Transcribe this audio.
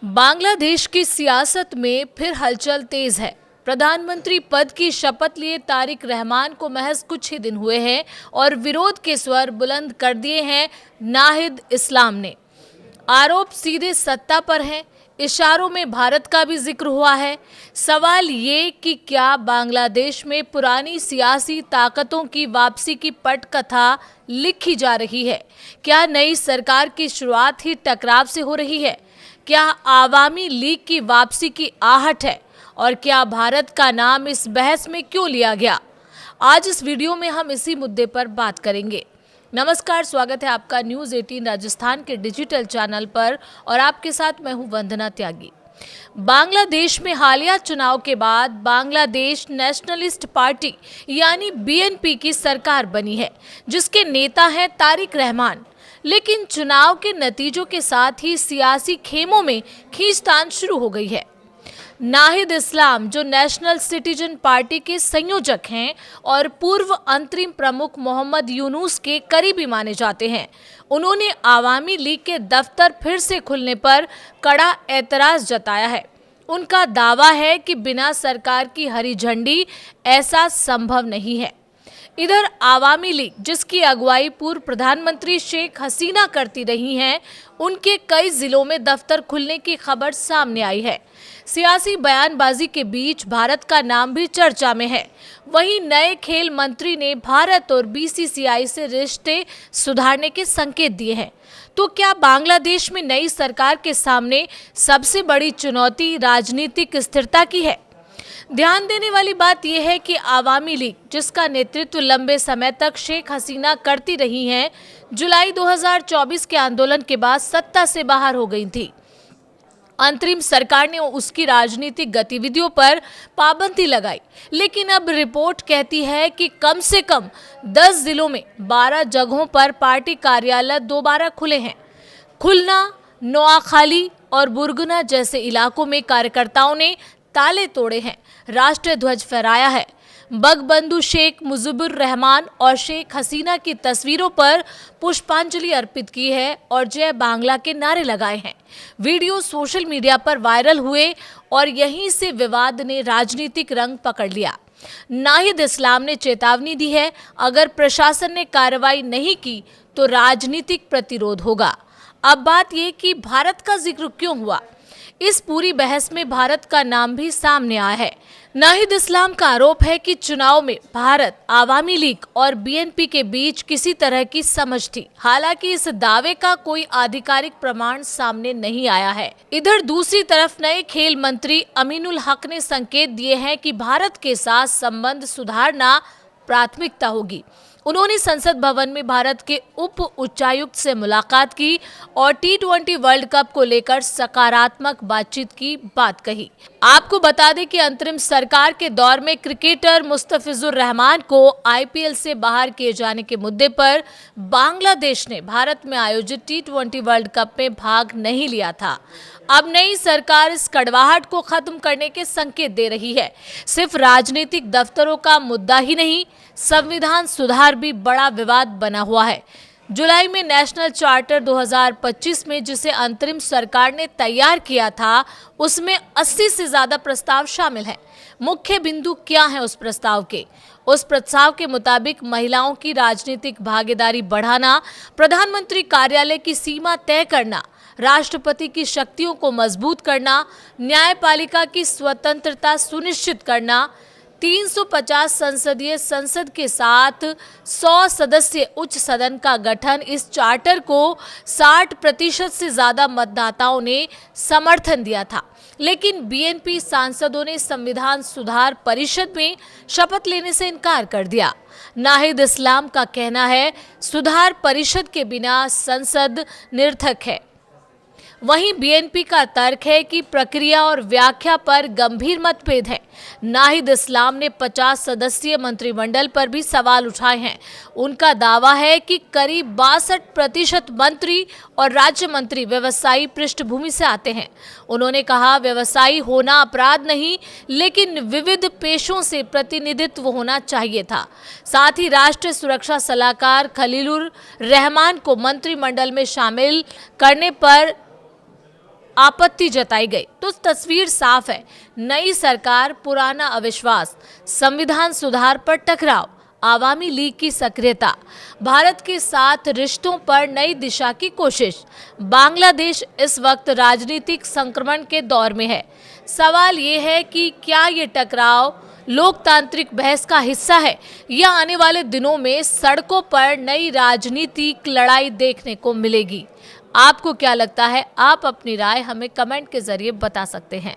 बांग्लादेश की सियासत में फिर हलचल तेज है। प्रधानमंत्री पद की शपथ लिए तारिक रहमान को महज कुछ ही दिन हुए हैं और विरोध के स्वर बुलंद कर दिए हैं नाहिद इस्लाम ने। आरोप सीधे सत्ता पर हैं, इशारों में भारत का भी जिक्र हुआ है। सवाल ये कि क्या बांग्लादेश में पुरानी सियासी ताकतों की वापसी की पटकथा लिखी जा रही है? क्या नई सरकार की शुरुआत ही टकराव से हो रही है? क्या आवामी लीग की वापसी की आहट है? और क्या भारत का नाम इस बहस में क्यों लिया गया? आज इस वीडियो में हम इसी मुद्दे पर बात करेंगे। नमस्कार, स्वागत है आपका न्यूज़ 18 राजस्थान के डिजिटल चैनल पर और आपके साथ मैं हूं वंदना त्यागी। बांग्लादेश में हालिया चुनाव के बाद बांग्लादेश नेशनलिस्ट पार्टी यानी बीएनपी की सरकार बनी है, जिसके नेता हैं तारिक रहमान। लेकिन चुनाव के नतीजों के साथ ही सियासी खेमों में खींचतान शुरू हो गई है। नाहिद इस्लाम, जो नेशनल सिटीजन पार्टी के संयोजक हैं और पूर्व अंतरिम प्रमुख मोहम्मद यूनुस के करीबी माने जाते हैं, उन्होंने आवामी लीग के दफ्तर फिर से खुलने पर कड़ा एतराज जताया है। उनका दावा है कि बिना सरकार की हरी झंडी ऐसा संभव नहीं है। इधर आवामी लीग, जिसकी अगुवाई पूर्व प्रधानमंत्री शेख हसीना करती रही हैं, उनके कई जिलों में दफ्तर खुलने की खबर सामने आई है। सियासी बयानबाजी के बीच भारत का नाम भी चर्चा में है। वहीं नए खेल मंत्री ने भारत और बीसीसीआई से रिश्ते सुधारने के संकेत दिए हैं। तो क्या बांग्लादेश में नई सरकार के सामने सबसे बड़ी चुनौती राजनीतिक स्थिरता की है? ध्यान देने वाली बात यह है कि आवामी लीग, जिसका नेतृत्व लंबे समय तक शेख हसीना करती रही हैं, जुलाई 2024 के आंदोलन के बाद सत्ता से बाहर हो गई थी। अंतरिम सरकार ने उसकी राजनीतिक गतिविधियों पर पाबंदी लगाई, लेकिन अब रिपोर्ट कहती है कि कम से कम 10 जिलों में 12 जगहों पर पार्टी कार्यालय दोबारा खुले हैं। खुलना, नोआखाली और बुरगुना जैसे इलाकों में कार्यकर्ताओं ने ताले तोड़े हैं, राष्ट्रीय ध्वज फहराया है, बगबंधु शेख मुजीबुर रहमान और शेख हसीना की तस्वीरों पर पुष्पांजलि अर्पित की है और जय बांग्ला के नारे लगाए हैं। वीडियो सोशल मीडिया पर वायरल हुए और यहीं से विवाद ने राजनीतिक रंग पकड़ लिया। नाहिद इस्लाम ने चेतावनी दी है, अगर प्रशासन ने कार्रवाई नहीं की तो राजनीतिक प्रतिरोध होगा। अब बात यह कि भारत का जिक्र क्यों हुआ? इस पूरी बहस में भारत का नाम भी सामने आया है। नाहिद इस्लाम का आरोप है कि चुनाव में भारत, आवामी लीग और बीएनपी के बीच किसी तरह की समझ थी। हालांकि इस दावे का कोई आधिकारिक प्रमाण सामने नहीं आया है। इधर दूसरी तरफ नए खेल मंत्री अमीनुल हक ने संकेत दिए हैं कि भारत के साथ संबंध सुधारना प्राथमिकता होगी। उन्होंने संसद भवन में भारत के उप उच्चायुक्त से मुलाकात की और T20 वर्ल्ड कप को लेकर सकारात्मक बातचीत की बात कही। आपको बता दें कि अंतरिम सरकार के दौर में क्रिकेटर मुस्तफिजुर रहमान को आईपीएल से बाहर किए जाने के मुद्दे पर बांग्लादेश ने भारत में आयोजित T20 वर्ल्ड कप में भाग नहीं लिया था। अब नई सरकार इस कड़वाहट को खत्म करने के संकेत दे रही है। सिर्फ राजनीतिक दफ्तरों का मुद्दा ही नहीं, संविधान सुधार भी बड़ा विवाद बना हुआ है। जुलाई में नेशनल चार्टर 2025 में, जिसे अंतरिम सरकार ने तैयार किया था, उसमें 80 से ज्यादा प्रस्ताव शामिल हैं। मुख्य बिंदु क्या है उस प्रस्ताव के? उस प्रस्ताव के मुताबिक महिलाओं की राजनीतिक भागीदारी बढ़ाना, प्रधानमंत्री कार्यालय की सीमा तय करना, राष्ट्रपति की शक्तियों को मजबूत करना, न्यायपालिका की स्वतंत्रता सुनिश्चित करना, 350 संसदीय संसद के साथ 100 सदस्य उच्च सदन का गठन। इस चार्टर को 60% से ज्यादा मतदाताओं ने समर्थन दिया था, लेकिन बीएनपी सांसदों ने संविधान सुधार परिषद में शपथ लेने से इनकार कर दिया। नाहिद इस्लाम का कहना है, सुधार परिषद के बिना संसद निरर्थक है। वहीं बीएनपी का तर्क है कि प्रक्रिया और व्याख्या पर गंभीर मतभेद है। नाहिद इस्लाम ने 50 सदस्यीय मंत्रिमंडल पर भी सवाल उठाए हैं। उनका दावा है कि करीब 62% मंत्री और राज्य मंत्री व्यवसायी पृष्ठभूमि से आते हैं। उन्होंने कहा, व्यवसायी होना अपराध नहीं, लेकिन विविध पेशों से प्रतिनिधित्व होना चाहिए था। साथ ही राष्ट्रीय सुरक्षा सलाहकार खलीलुर रहमान को मंत्रिमंडल में शामिल करने पर आपत्ति जताई गई। तो तस्वीर साफ है, नई सरकार, पुराना अविश्वास, संविधान सुधार पर टकराव, आवामी लीग की सक्रियता, भारत के साथ रिश्तों पर नई दिशा की कोशिश। बांग्लादेश इस वक्त राजनीतिक संक्रमण के दौर में है। सवाल ये है कि क्या ये टकराव लोकतांत्रिक बहस का हिस्सा है या आने वाले दिनों में सड़कों पर नई राजनीतिक लड़ाई देखने को मिलेगी। आपको क्या लगता है? आप अपनी राय हमें कमेंट के जरिए बता सकते हैं।